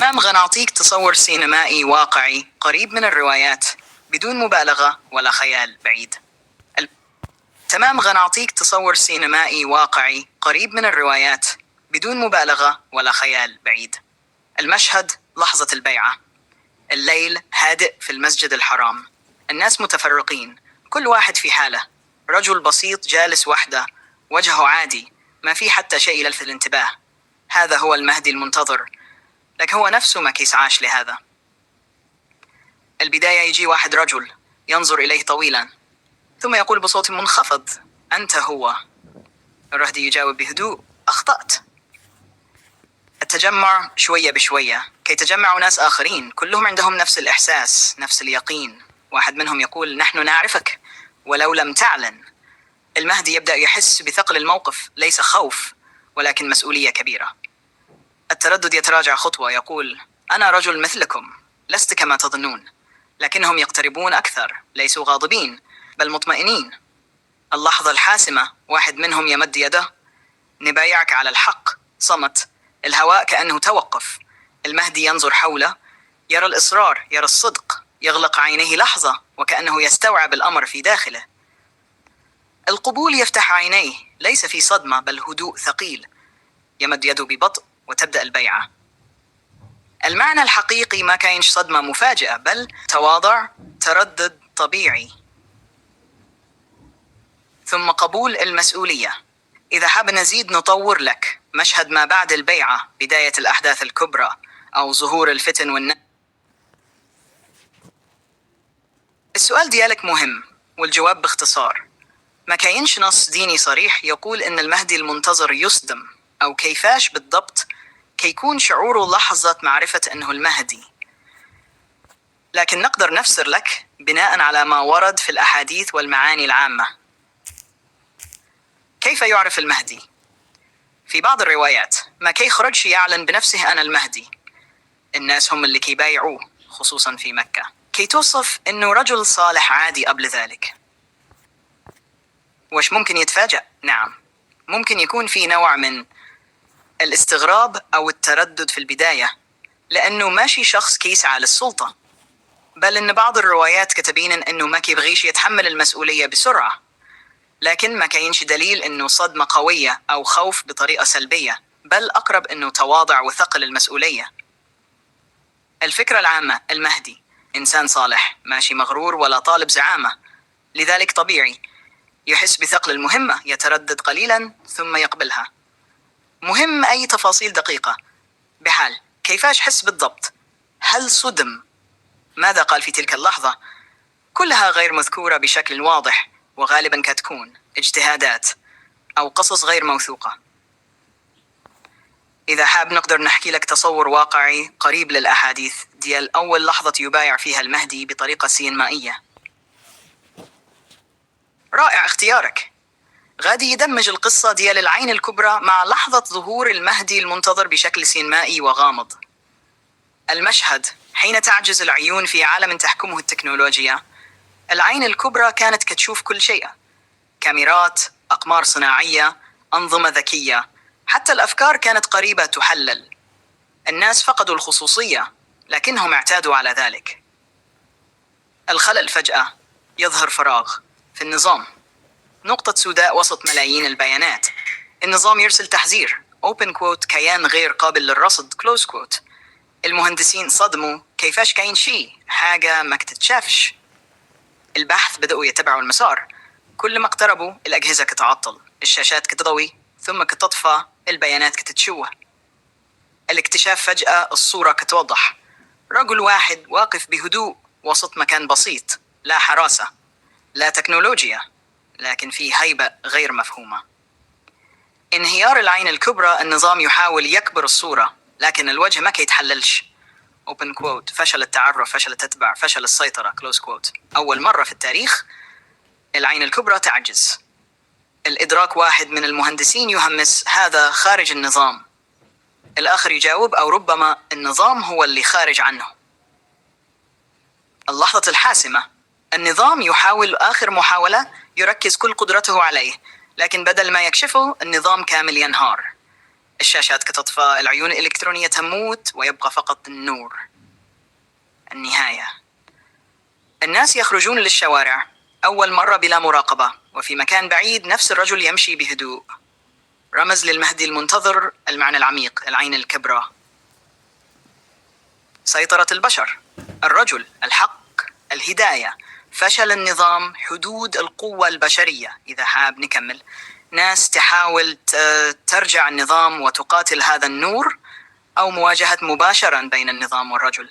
تمام، غنعطيك تصور سينمائي واقعي قريب من الروايات بدون مبالغة ولا خيال بعيد. تمام، غنعطيك تصور سينمائي واقعي قريب من الروايات بدون مبالغة ولا خيال بعيد. المشهد: لحظة البيعة. الليل هادئ في المسجد الحرام، الناس متفرقين، كل واحد في حاله. رجل بسيط جالس وحده، وجهه عادي، ما في حتى شيء يلفت الانتباه. هذا هو المهدي المنتظر، لكن هو نفسه ما كيسعاش لهذا. البداية: يجي واحد رجل ينظر إليه طويلا، ثم يقول بصوت منخفض: أنت هو. الرهدي يجاوب بهدوء: أخطأت. التجمع شوية بشوية كي يتجمعوا ناس آخرين، كلهم عندهم نفس الإحساس، نفس اليقين. واحد منهم يقول: نحن نعرفك ولو لم تعلن. المهدي يبدأ يحس بثقل الموقف، ليس خوف ولكن مسؤولية كبيرة. التردد يتراجع خطوة، يقول: أنا رجل مثلكم، لست كما تظنون. لكنهم يقتربون أكثر، ليسوا غاضبين بل مطمئنين. اللحظة الحاسمة: واحد منهم يمد يده: نبايعك على الحق. صمت، الهواء كأنه توقف. المهدي ينظر حوله، يرى الإصرار، يرى الصدق. يغلق عينيه لحظة وكأنه يستوعب الأمر في داخله. القبول يفتح عينيه، ليس في صدمة بل هدوء ثقيل. يمد يده ببطء وتبدأ البيعة. المعنى الحقيقي ما كاينش صدمة مفاجئة، بل تواضع، تردد طبيعي، ثم قبول المسؤولية. إذا حاب نزيد نطور لك مشهد ما بعد البيعة، بداية الأحداث الكبرى أو ظهور الفتن السؤال ديالك مهم، والجواب باختصار: ما كاينش نص ديني صريح يقول إن المهدي المنتظر يصدم أو كيفاش بالضبط كيكون شعوره لحظة معرفة أنه المهدي. لكن نقدر نفسر لك بناء على ما ورد في الأحاديث والمعاني العامة. كيف يعرف المهدي؟ في بعض الروايات ما كيخرجش يعلن بنفسه أنا المهدي. الناس هم اللي كيبايعوه، خصوصا في مكة. كي توصف أنه رجل صالح عادي قبل ذلك. وش ممكن يتفاجأ؟ نعم، ممكن يكون في نوع من الاستغراب أو التردد في البداية، لأنه ماشي شخص كيسعى للسلطة، بل إن بعض الروايات كتبين إنه ما كيبغيش يتحمل المسؤولية بسرعة. لكن ما كاينش دليل إنه صدمة قوية أو خوف بطريقة سلبية، بل أقرب إنه تواضع وثقل المسؤولية. الفكرة العامة: المهدي إنسان صالح، ماشي مغرور ولا طالب زعامة، لذلك طبيعي يحس بثقل المهمة، يتردد قليلا ثم يقبلها. مهم أي تفاصيل دقيقة، بحال كيفاش حس بالضبط، هل صدم، ماذا قال في تلك اللحظة، كلها غير مذكورة بشكل واضح، وغالبا كتكون اجتهادات أو قصص غير موثوقة. إذا حاب نقدر نحكي لك تصور واقعي قريب للأحاديث ديال أول لحظة يبايع فيها المهدي بطريقة سينمائية. رائع اختيارك. غادي يدمج القصة ديال العين الكبرى مع لحظة ظهور المهدي المنتظر بشكل سينمائي وغامض. المشهد: حين تعجز العيون في عالم تحكمه التكنولوجيا. العين الكبرى كانت كتشوف كل شيء: كاميرات، أقمار صناعية، أنظمة ذكية، حتى الأفكار كانت قريبة تحلل. الناس فقدوا الخصوصية، لكنهم اعتادوا على ذلك. الخلل: فجأة يظهر فراغ في النظام، نقطة سوداء وسط ملايين البيانات. النظام يرسل تحذير: open quote كيان غير قابل للرصد close quote. المهندسين صدموا: كيفاش كاين شيء، حاجة ما كتتشافش. البحث بدأوا يتبعوا المسار، كل ما اقتربوا الأجهزة كتعطل، الشاشات كتضوي ثم كتطفى، البيانات كتتشوه. الاكتشاف: فجأة الصورة كتوضح: رجل واحد واقف بهدوء وسط مكان بسيط، لا حراسة، لا تكنولوجيا، لكن في هيبة غير مفهومة. انهيار العين الكبرى: النظام يحاول يكبر الصورة، لكن الوجه ما كيتحللش. open quote فشل التعرف، فشل التتبع، فشل السيطرة close quote. أول مرة في التاريخ العين الكبرى تعجز. الإدراك: واحد من المهندسين يهمس: هذا خارج النظام. الآخر يجاوب: أو ربما النظام هو اللي خارج عنه. اللحظة الحاسمة: النظام يحاول آخر محاولة، يركز كل قدرته عليه، لكن بدل ما يكشفه النظام كامل ينهار. الشاشات كتطفى، العيون الإلكترونية تموت ويبقى فقط النور. النهاية: الناس يخرجون للشوارع أول مرة بلا مراقبة، وفي مكان بعيد نفس الرجل يمشي بهدوء. رمز للمهدي المنتظر، المعنى العميق، العين الكبرى. سيطرة البشر، الرجل، الحق، الهداية، فشل النظام، حدود القوة البشرية. إذا حاب نكمل، ناس تحاول ترجع النظام وتقاتل هذا النور، أو مواجهة مباشرة بين النظام والرجل.